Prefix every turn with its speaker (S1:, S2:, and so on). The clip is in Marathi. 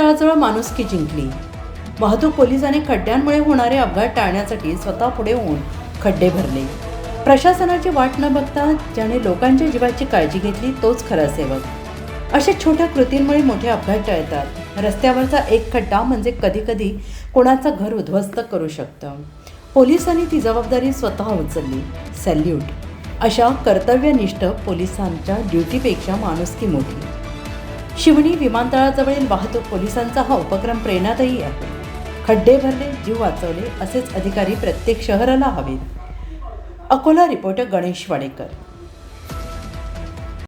S1: विमानतळाजवळ माणुसकी जिंकली. वाहतूक पोलिसांनी खड्ड्यांमुळे होणारे अपघात टाळण्यासाठी स्वतः पुढे होऊन खड्डे भरले. प्रशासनाची वाट न बघता ज्याने लोकांच्या जीवाची काळजी घेतली तोच खरा सेवक. अशा छोट्या कृतींमुळे मोठे अपघात टळतात. रस्त्यावरचा एक खड्डा म्हणजे कधीकधी कोणाचं घर उद्ध्वस्त करू शकतं. पोलिसांनी ती जबाबदारी स्वतः उचलली. सॅल्यूट. अशा कर्तव्यनिष्ठ पोलिसांच्या ड्युटीपेक्षा माणुसकी मोठी. शिवणी विमानतळाजवळील वाहतूक पोलिसांचा हा उपक्रम प्रेरणादायी आहे. खड्डे भरले, जीव वाचवले, असेच अधिकारी प्रत्येक शहराला हवेत. अकोला रिपोर्टर गणेश वाडेकर.